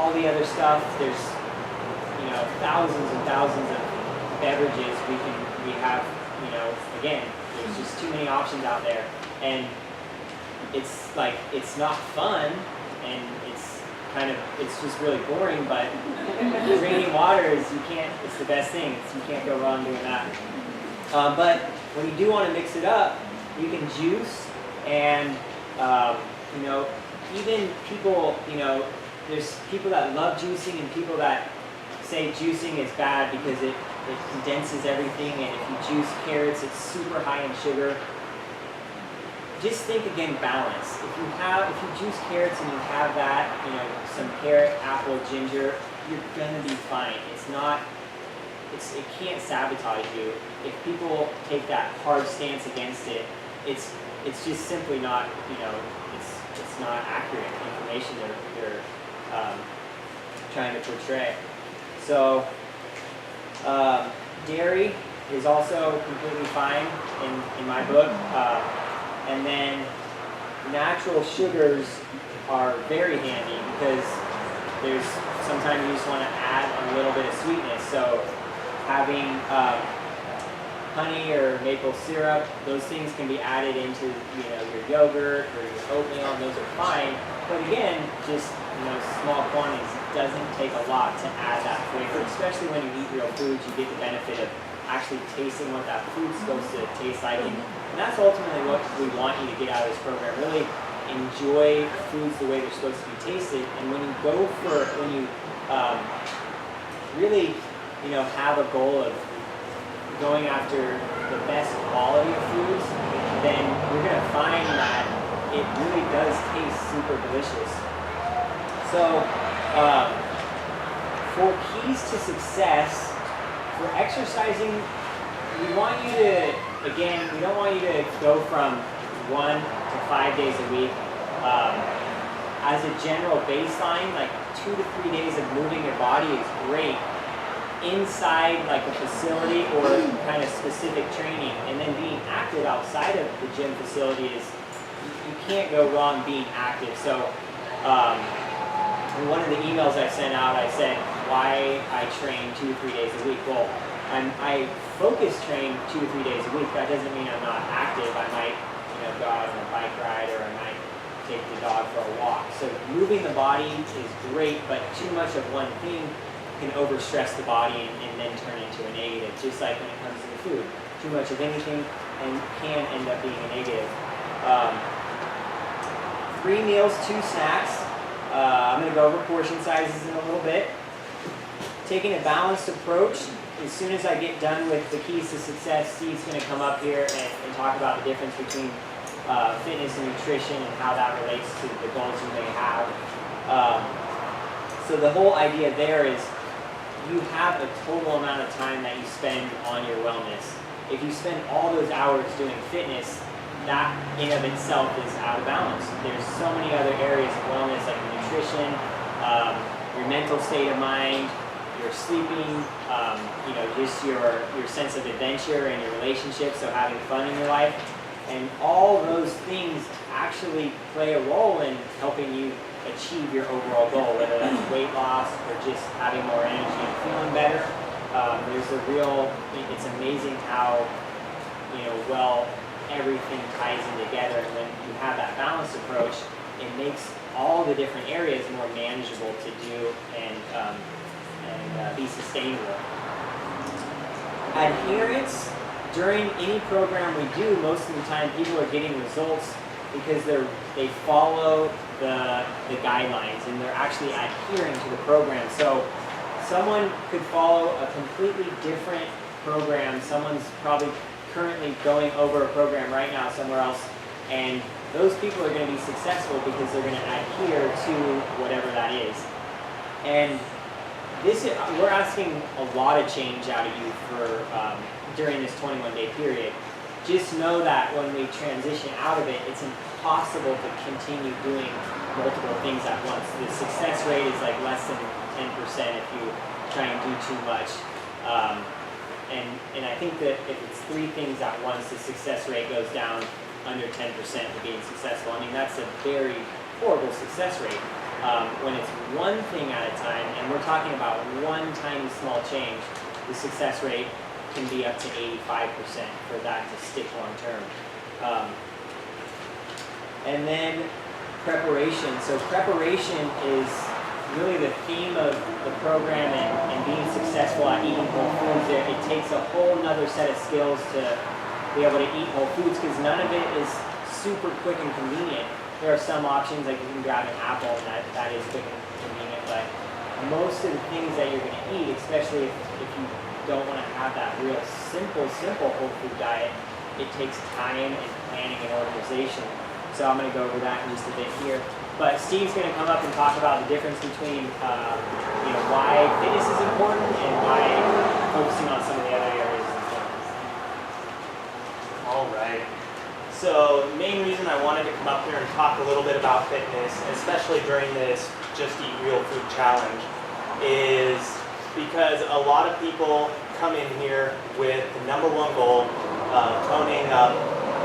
all the other stuff. There's thousands and thousands of beverages we have. Again, there's just too many options out there, and it's not fun, and it's just really boring. But drinking water it's the best thing. You can't go wrong doing that. But when you do want to mix it up, you can juice, and even people, there's people that love juicing and people that say juicing is bad because it condenses everything, and if you juice carrots, it's super high in sugar. Just think again, balance. If you juice carrots and you have that, some carrot, apple, ginger, you're gonna be fine. It can't sabotage you. If people take that hard stance against it, it's just simply not, it's not accurate information they're trying to portray. So dairy is also completely fine in my book. And then natural sugars are very handy because sometimes you just want to add a little bit of sweetness. So having honey or maple syrup, those things can be added into your yogurt or your oatmeal, and those are fine. But again, just small quantities. It doesn't take a lot to add that flavor, especially when you eat real foods. You get the benefit of actually tasting what that food's supposed to taste like, and that's ultimately what we want you to get out of this program. Really enjoy foods the way they're supposed to be tasted, and when you really have a goal of going after the best quality of foods, then you're going to find that it really does taste super delicious. So for keys to success, for exercising, we want you to, again, we don't want you to go from 1 to 5 days a week. As a general baseline, like 2 to 3 days of moving your body is great inside like a facility or kind of specific training, and then being active outside of the gym facility is, you can't go wrong being active. So in one of the emails I sent out, I said why I train 2 to 3 days a week. Well, I focus train 2 to 3 days a week. That doesn't mean I'm not active. I might go out on a bike ride, or I might take the dog for a walk. So moving the body is great, but too much of one thing can overstress the body and then turn into a negative, just like when it comes to the food. Too much of anything can end up being a negative. 3 meals, 2 snacks. I'm going to go over portion sizes in a little bit. Taking a balanced approach. As soon as I get done with the keys to success, Steve's going to come up here and talk about the difference between fitness and nutrition and how that relates to the goals you may have. So the whole idea there is you have a total amount of time that you spend on your wellness. If you spend all those hours doing fitness, that in of itself is out of balance. There's so many other areas of wellness, like nutrition, your mental state of mind, your sleeping, just your sense of adventure and your relationships, so having fun in your life. And all those things actually play a role in helping you achieve your overall goal, whether that's weight loss or just having more energy and feeling better. It's amazing how, well everything ties in together. And when you have that balanced approach, it makes all the different areas more manageable to do and be sustainable. Adherence. During any program we do, most of the time people are getting results because they follow the guidelines and they're actually adhering to the program. So someone could follow a completely different program. Someone's probably currently going over a program right now somewhere else, and those people are going to be successful because they're going to adhere to whatever that is. And we're asking a lot of change out of you for during this 21-day period. Just know that when we transition out of it, it's impossible to continue doing multiple things at once. The success rate is like less than 10% if you try and do too much. And I think that if it's 3 things at once, the success rate goes down under 10% to being successful. I mean, that's a very horrible success rate. When it's one thing at a time, and we're talking about one tiny small change, the success rate can be up to 85% for that to stick long term. And then preparation. So preparation is really the theme of the program, and being successful at eating whole foods. It takes a whole nother set of skills to be able to eat whole foods, because none of it is super quick and convenient. There are some options, like you can grab an apple, and that is quick and convenient, but most of the things that you're going to eat, especially if you don't want to have that real simple whole food diet, it takes time and planning and organization. So I'm going to go over that in just a bit here. But Steve's going to come up and talk about the difference between why fitness is important and why focusing on some of the other areas is important. All right. So the main reason I wanted to come up here and talk a little bit about fitness, especially during this Just Eat Real Food Challenge, is because a lot of people come in here with the number one goal of toning up,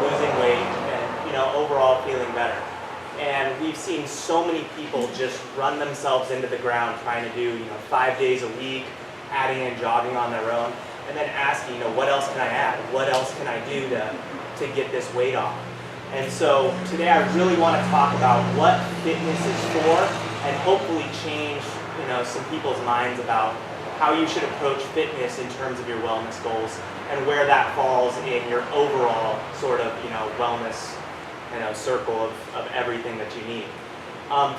losing weight, and overall feeling better. And we've seen so many people just run themselves into the ground trying to do 5 days a week, adding in jogging on their own, and then asking, what else can I add? What else can I do to get this weight off? And so today I really want to talk about what fitness is for, and hopefully change some people's minds about how you should approach fitness in terms of your wellness goals, and where that falls in your overall sort of wellness circle of everything that you need.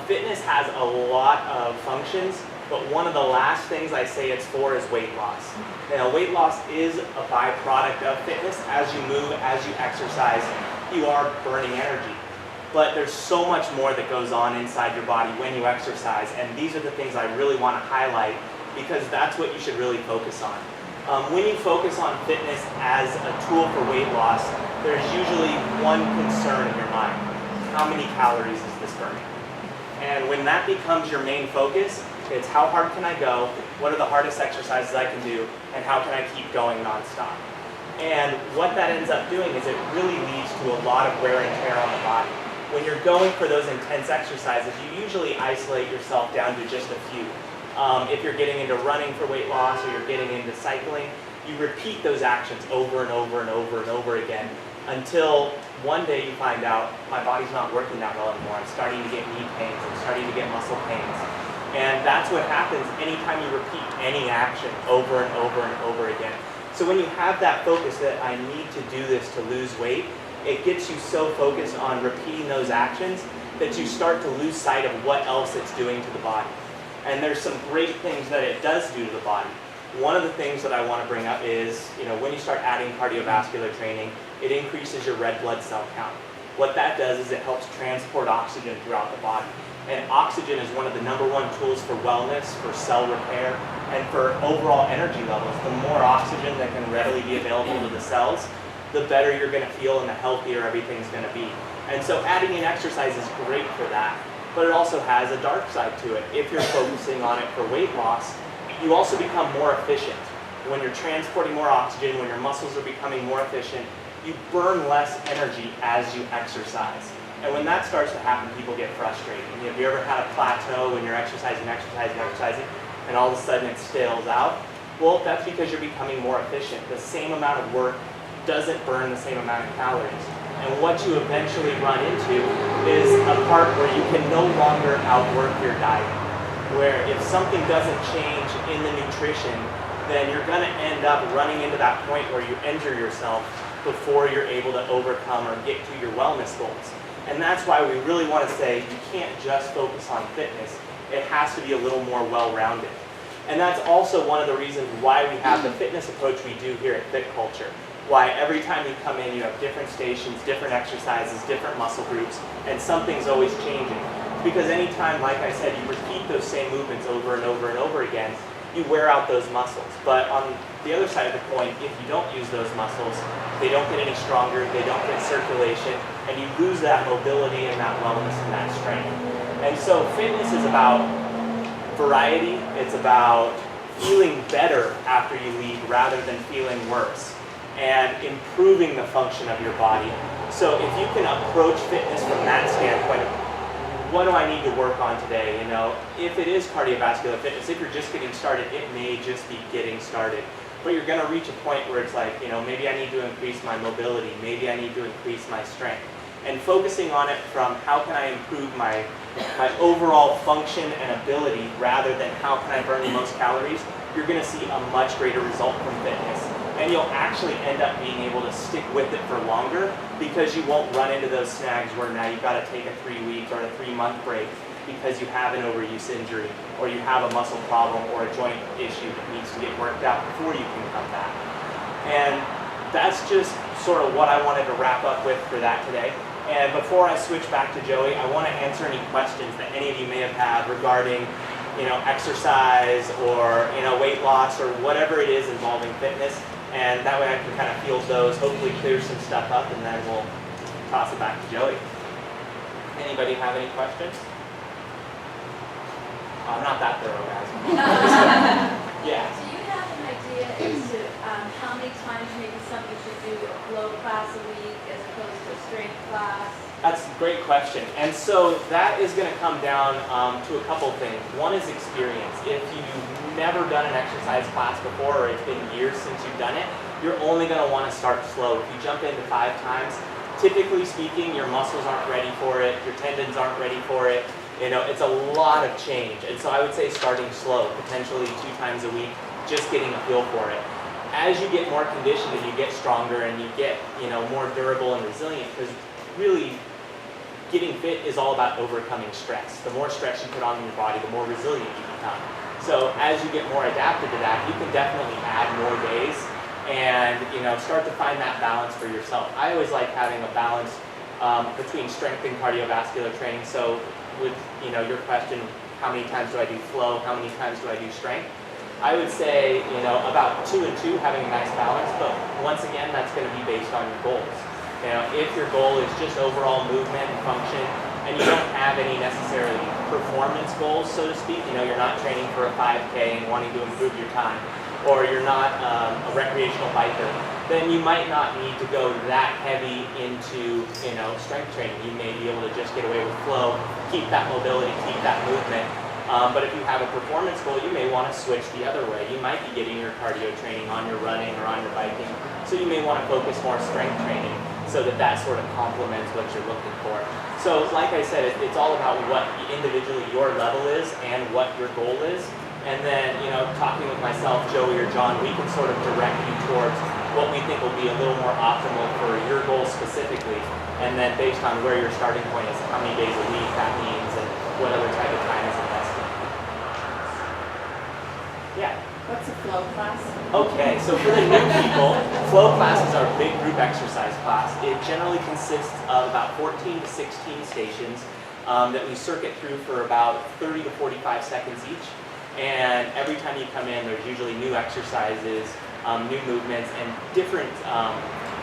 Fitness has a lot of functions, but one of the last things I say it's for is weight loss. Now, weight loss is a byproduct of fitness. As you move, as you exercise, you are burning energy. But there's so much more that goes on inside your body when you exercise, and these are the things I really want to highlight, because that's what you should really focus on. When you focus on fitness as a tool for weight loss, there's usually one concern in your mind: how many calories is this burning? And when that becomes your main focus, it's how hard can I go, what are the hardest exercises I can do, and how can I keep going nonstop? And what that ends up doing is it really leads to a lot of wear and tear on the body. When you're going for those intense exercises, you usually isolate yourself down to just a few. If you're getting into running for weight loss, or you're getting into cycling, you repeat those actions over and over and over and over again, until one day you find out, my body's not working that well anymore. I'm starting to get knee pains, I'm starting to get muscle pains. And that's what happens anytime you repeat any action over and over and over again. So when you have that focus that I need to do this to lose weight, it gets you so focused on repeating those actions that you start to lose sight of what else it's doing to the body. And there's some great things that it does do to the body. One of the things that I want to bring up is, when you start adding cardiovascular training, it increases your red blood cell count. What that does is it helps transport oxygen throughout the body. And oxygen is one of the number one tools for wellness, for cell repair, and for overall energy levels. The more oxygen that can readily be available to the cells, the better you're going to feel and the healthier everything's going to be. And so adding in exercise is great for that. But it also has a dark side to it. If you're focusing on it for weight loss, you also become more efficient. When you're transporting more oxygen, when your muscles are becoming more efficient, you burn less energy as you exercise. And when that starts to happen, people get frustrated. And have you ever had a plateau when you're exercising, and all of a sudden it stales out? Well, that's because you're becoming more efficient. The same amount of work doesn't burn the same amount of calories. And what you eventually run into is a part where you can no longer outwork your diet. Where if something doesn't change in the nutrition, then you're going to end up running into that point where you injure yourself before you're able to overcome or get to your wellness goals. And that's why we really want to say you can't just focus on fitness. It has to be a little more well-rounded. And that's also one of the reasons why we have the fitness approach we do here at Fit Culture. Why every time you come in, you have different stations, different exercises, different muscle groups, and something's always changing. Because anytime, like I said, you repeat those same movements over and over and over again, you wear out those muscles. But on the other side of the coin, if you don't use those muscles, they don't get any stronger, they don't get circulation, and you lose that mobility and that wellness and that strength. And so fitness is about variety, it's about feeling better after you leave rather than feeling worse, and improving the function of your body. So if you can approach fitness from that standpoint of what do I need to work on today? You know, if it is cardiovascular fitness, if you're just getting started, it may just be getting started. But you're going to reach a point where it's like, you know, maybe I need to increase my mobility, maybe I need to increase my strength. And focusing on it from how can I improve my overall function and ability rather than how can I burn the most calories, you're going to see a much greater result from fitness. And you'll actually end up being able to stick with it for longer because you won't run into those snags where now you've got to take a 3-week or a 3-month break because you have an overuse injury or you have a muscle problem or a joint issue that needs to get worked out before you can come back. And that's just sort of what I wanted to wrap up with for that today. And before I switch back to Joey, I want to answer any questions that any of you may have had regarding, you know, exercise or, you know, weight loss or whatever it is involving fitness. And that way I can kind of field those, hopefully clear some stuff up, and then we'll toss it back to Joey. Anybody have any questions? I'm not that thorough, guys. Yeah. Do you have an idea as to how many times maybe somebody should do a flow class a week as opposed to a strength class? That's a great question. And so that is going to come down to a couple things. One is experience. If you've never done an exercise class before or it's been years since you've done it, you're only going to want to start slow. If you jump into 5 times, typically speaking, your muscles aren't ready for it, your tendons aren't ready for it. You know, it's a lot of change. And so I would say starting slow, potentially 2 times a week, just getting a feel for it. As you get more conditioned and you get stronger and you get, you know, more durable and resilient, because really getting fit is all about overcoming stress. The more stress you put on your body, the more resilient you become. So as you get more adapted to that, you can definitely add more days and, you know, start to find that balance for yourself. I always like having a balance between strength and cardiovascular training. So with, you know, your question, how many times do I do flow? How many times do I do strength? I would say, you know, about 2 and 2, having a nice balance, but once again, that's going to be based on your goals. You know, if your goal is just overall movement and function, and you don't have any necessarily performance goals, so to speak, you know, you're not training for a 5K and wanting to improve your time, or you're not a recreational biker, then you might not need to go that heavy into, you know, strength training. You may be able to just get away with flow, keep that mobility, keep that movement. But if you have a performance goal, you may want to switch the other way. You might be getting your cardio training on your running or on your biking, so you may want to focus more strength training so that that sort of complements what you're looking for. So like I said, it's all about what individually your level is and what your goal is. And then, you know, talking with myself, Joey, or John, we can sort of direct you towards what we think will be a little more optimal for your goals specifically. And then based on where your starting point is, how many days a week that means, and what other type of time is invested. Yeah. What's a flow class? Okay, so for the new people, flow class is our big group exercise class. It generally consists of about 14 to 16 stations that we circuit through for about 30 to 45 seconds each. And every time you come in, there's usually new exercises, new movements, and different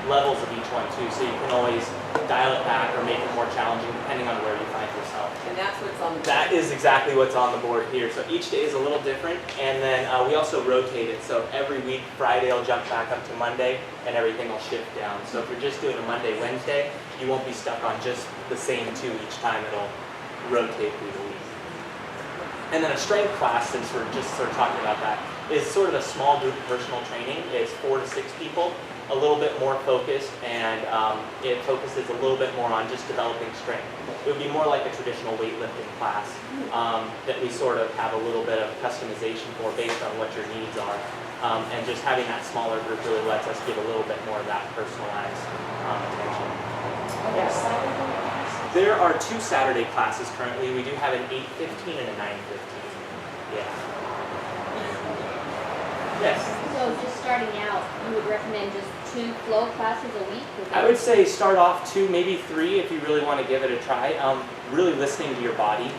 levels of each one too. So you can always dial it back or make it more challenging depending on where you find yourself. And that's what's on the board. That is exactly what's on the board here. So each day is a little different, and then we also rotate it. So every week, Friday will jump back up to Monday, and everything will shift down. So if you're just doing a Monday, Wednesday, you won't be stuck on just the same 2 each time. It'll rotate through the week. And then a strength class, since we're just sort of talking about that, is sort of a small group personal training. It's 4 to 6 people, a little bit more focused, and it focuses a little bit more on just developing strength. It would be more like a traditional weightlifting class that we sort of have a little bit of customization for based on what your needs are. And just having that smaller group really lets us give a little bit more of that personalized attention. Yes. There are 2 Saturday classes currently. We do have an 8:15 and a 9:15. Yeah. Yes. So just starting out, you would recommend just 2 flow classes a week? I would say start off 2, maybe 3 if you really want to give it a try. Really listening to your body,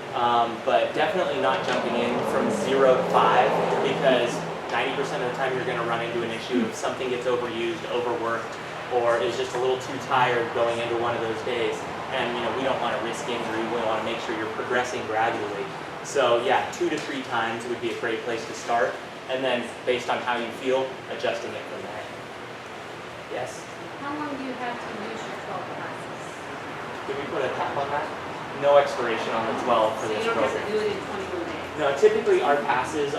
but definitely not jumping in from 0 to 5, because 90% of the time you're going to run into an issue if something gets overused, overworked, or is just a little too tired going into one of those days. And you know, we don't want to risk injury. We want to make sure you're progressing gradually. So yeah, 2 to 3 times would be a great place to start. And then based on how you feel, adjusting it from there. Yes? How long do you have to use your 12 classes? Did we put a cap on that? no expiration on the 12 for So this you don't have program. to do it in 21 days. No, typically our passes